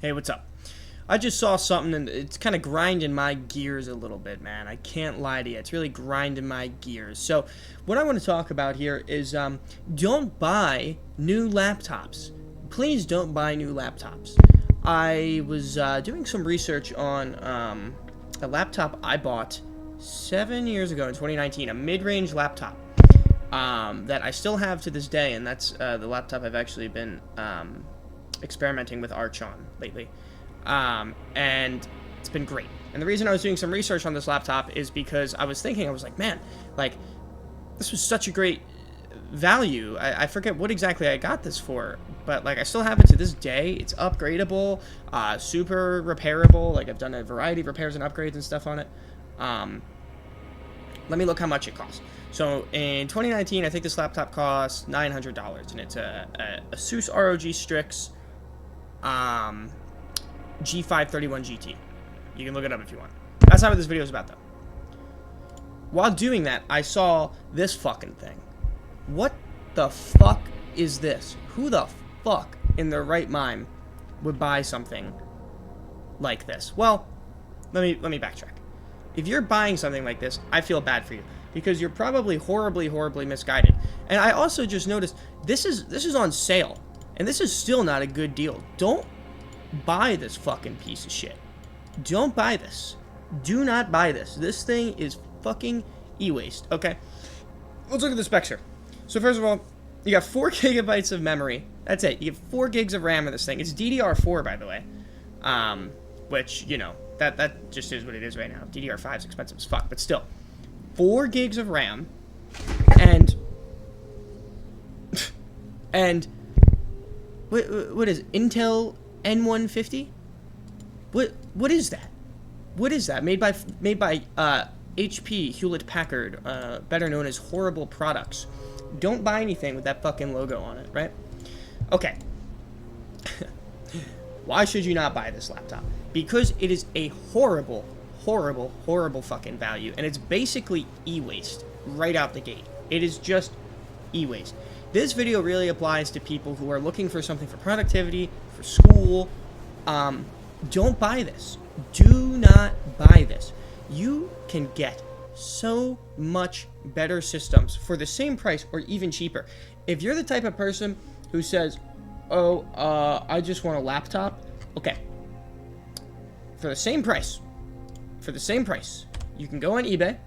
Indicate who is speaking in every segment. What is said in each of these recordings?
Speaker 1: Hey, what's up? I just saw something and it's kind of grinding my gears a little bit, man. I can't lie to you. It's really grinding my gears. So, what I want to talk about here is don't buy new laptops. Please don't buy new laptops. I was doing some research on a laptop I bought 7 years ago in 2019, a mid-range laptop that I still have to this day, and that's the laptop I've actually been experimenting with Arch on lately. And it's been great. And the reason I was doing some research on this laptop is because I was thinking, I was like, man, like, this was such a great value. I forget what exactly I got this for, but like, I still have it to this day. It's upgradable, super repairable. Like, I've done a variety of repairs and upgrades and stuff on it. Let me look how much it costs. So in 2019, I think this laptop cost $900, and it's a Asus ROG Strix G531 GT. You can look it up if you want. That's not what this video is about, though. While doing that, I saw this fucking thing. What the fuck is this? Who the fuck in their right mind would buy something like this? Well, let me backtrack. If you're buying something like this, I feel bad for you because you're probably horribly misguided. And I also just noticed this is on sale, and this is still not a good deal. Don't buy this fucking piece of shit. Don't buy this. Do not buy this. This thing is fucking e-waste. Okay, let's look at the specs here. So first of all, you got 4 gigabytes of memory. That's it. You get 4 gigs of RAM in this thing. It's DDR4, by the way, which, you know, that just is what it is right now. DDR5 is expensive as fuck, but still, 4 gigs of RAM, and what is it? Intel N150? What is that? What is that? Made by HP, Hewlett Packard, better known as Horrible Products. Don't buy anything with that fucking logo on it, right? Okay. Why should you not buy this laptop? Because it is a horrible fucking value, and it's basically e-waste right out the gate. It is just e-waste. This video really applies to people who are looking for something for productivity, for school. Don't buy this. Do not buy this. You can get so much better systems for the same price or even cheaper. If you're the type of person who says, oh, I just want a laptop, okay, for the same price, you can go on eBay,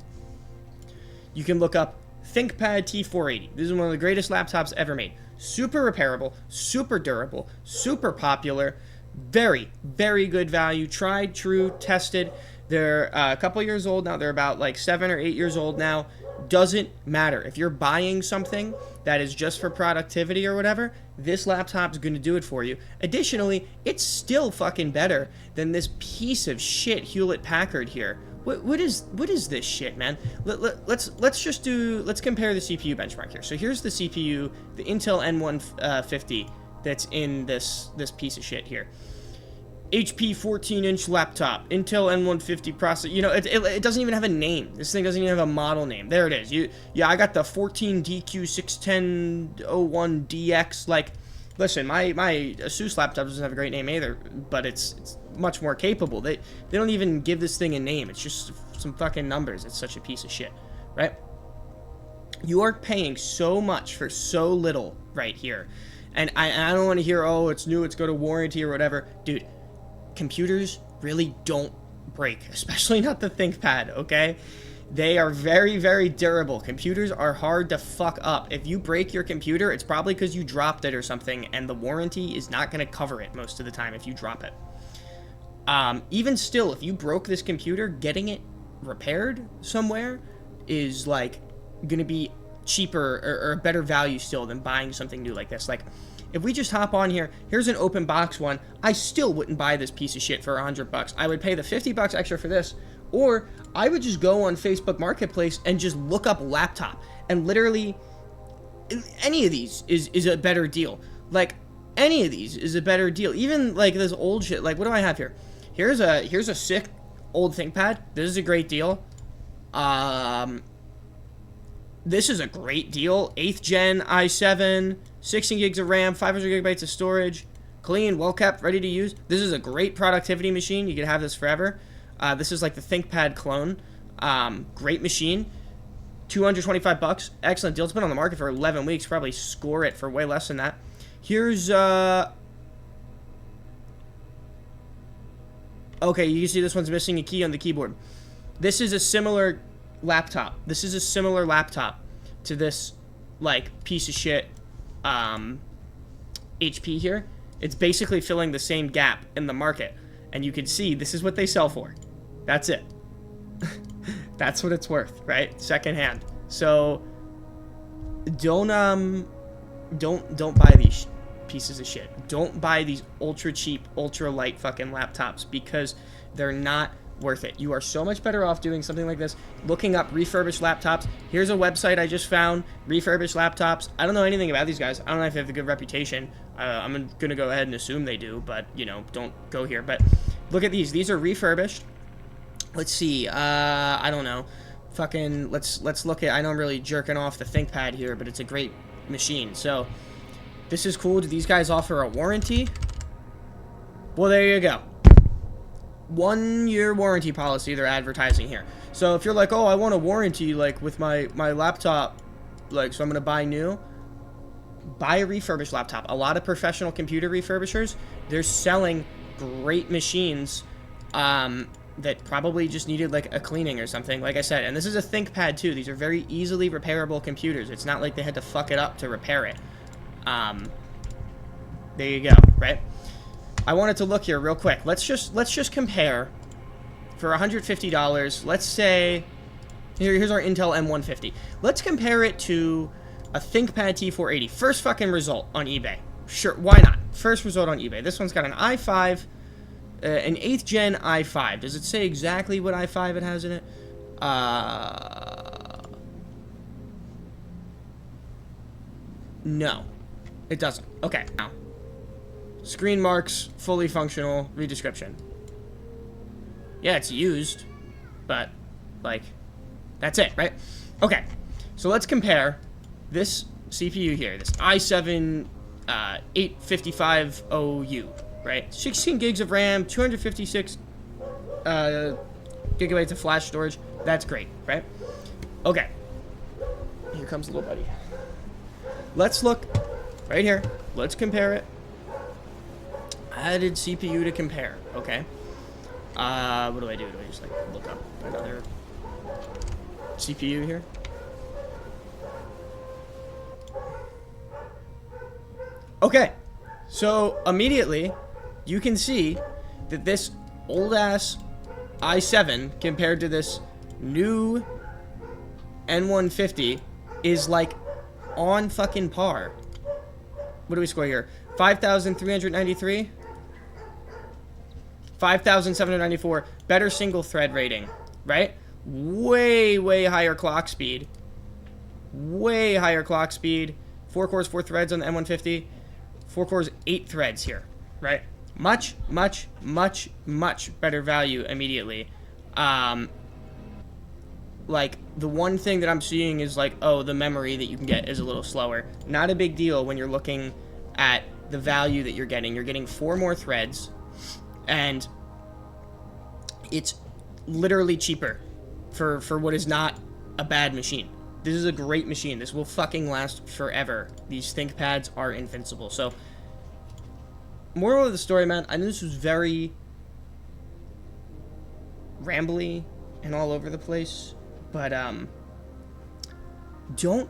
Speaker 1: you can look up ThinkPad T480. This is one of the greatest laptops ever made. Super repairable, super durable, super popular, very good value, tried, true, tested. They're a couple years old now. They're about like 7 or 8 years old now. Doesn't matter. If you're buying something that is just for productivity or whatever, this laptop's going to do it for you. Additionally, it's still fucking better than this piece of shit Hewlett Packard here. What is this shit, man? Let's compare the CPU benchmark here. So here's the CPU, the Intel N150 that's in this piece of shit here. HP 14-inch laptop, Intel N150 processor. You know, it doesn't even have a name. This thing doesn't even have a model name. There it is. Yeah, I got the 14DQ61001DX. Like, listen, my Asus laptop doesn't have a great name either, but it's much more capable. They don't even give this thing a name. It's just some fucking numbers. It's such a piece of shit, right? You are paying so much for so little right here. And I don't want to hear, oh, it's new, it's go to warranty or whatever. Dude, computers really don't break, especially not the ThinkPad, okay? They are very durable. Computers are hard to fuck up. If you break your computer, it's probably because you dropped it or something, and the warranty is not going to cover it most of the time if you drop it. Even still, if you broke this computer, getting it repaired somewhere is like going to be cheaper or a better value still than buying something new like this. Like, if we just hop on here, here's an open box one. I still wouldn't buy this piece of shit for $100. I would pay the $50 extra for this, or I would just go on Facebook Marketplace and just look up laptop, and literally any of these is a better deal. Like, any of these is a better deal. Even like this old shit. Like, what do I have here? Here's a sick old ThinkPad. This is a great deal. This is a great deal. 8th gen i7, 16 gigs of RAM, 500 gigabytes of storage. Clean, well kept, ready to use. This is a great productivity machine. You can have this forever. This is like the ThinkPad clone. Great machine. 225 bucks. Excellent deal. It's been on the market for 11 weeks. Probably score it for way less than that. Here's okay, you can see this one's missing a key on the keyboard. This is a similar laptop. This is a similar laptop to this, like, piece of shit HP here. It's basically filling the same gap in the market. And you can see this is what they sell for. That's it. That's what it's worth, right? Secondhand. So don't buy these pieces of shit. Don't buy these ultra cheap, ultra light fucking laptops because they're not worth it. You are so much better off doing something like this, looking up refurbished laptops. Here's a website I just found, refurbished laptops. I don't know anything about these guys. I don't know if they have a good reputation. I'm gonna go ahead and assume they do, but you know, don't go here. But look at these. These are refurbished. Let's see. I don't know. Fucking let's look at. I know I'm really jerking off the ThinkPad here, but it's a great machine. So this is cool. Do these guys offer a warranty? Well, there you go. 1-year warranty policy they're advertising here. So if you're like, oh, I want a warranty, like, with my laptop, like, so I'm gonna buy new, buy a refurbished laptop. A lot of professional computer refurbishers, they're selling great machines that probably just needed, like, a cleaning or something, like I said. And this is a ThinkPad too. These are very easily repairable computers. It's not like they had to fuck it up to repair it. There you go, right? I wanted to look here real quick. Let's just compare for $150. Let's say here's our Intel M150. Let's compare it to a ThinkPad T480. First fucking result on eBay. Sure, why not? First result on eBay. This one's got an i5, an 8th gen i5. Does it say exactly what i5 it has in it? No, it doesn't. Okay, now. Screen marks, fully functional, read description. Yeah, it's used, but, like, that's it, right? Okay, so let's compare this CPU here, this i7 855OU, right? 16 gigs of RAM, 256 gigabytes of flash storage. That's great, right? Okay, here comes the little buddy. Let's look right here. Let's compare it. Added CPU to compare. Okay. What do? Do I just, like, look up another CPU here? Okay. So immediately you can see that this old ass i7 compared to this new N150 is, like, on fucking par. What do we score here? 5,393? 5,794. Better single thread rating, right? Way higher clock speed. Way higher clock speed. 4 cores, 4 threads on the M150. 4 cores, 8 threads here, right? Much better value immediately. Like, the one thing that I'm seeing is, like, oh, the memory that you can get is a little slower. Not a big deal when you're looking at the value that you're getting. You're getting 4 more threads, and it's literally cheaper for what is not a bad machine. This is a great machine. This will fucking last forever. These ThinkPads are invincible. So, moral of the story, man, I know this was very rambly and all over the place, but do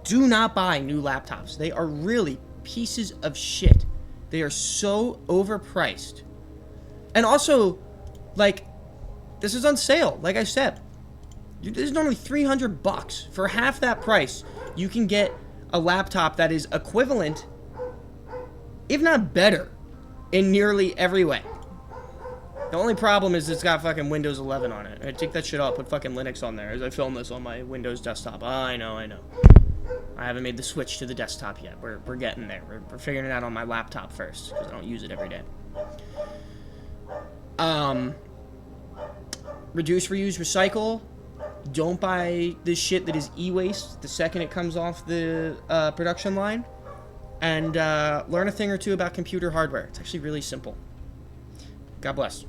Speaker 1: not buy new laptops. They are really pieces of shit. They are so overpriced. And also, like, this is on sale. Like I said, this is normally $300. For half that price, you can get a laptop that is equivalent, if not better, in nearly every way. The only problem is it's got fucking Windows 11 on it. I take that shit off, put fucking Linux on there as I film this on my Windows desktop. Oh, I know. I haven't made the switch to the desktop yet. We're getting there. We're figuring it out on my laptop first, because I don't use it every day. Reduce, reuse, recycle. Don't buy this shit that is e-waste the second it comes off the production line. and learn a thing or two about computer hardware. It's actually really simple. God bless.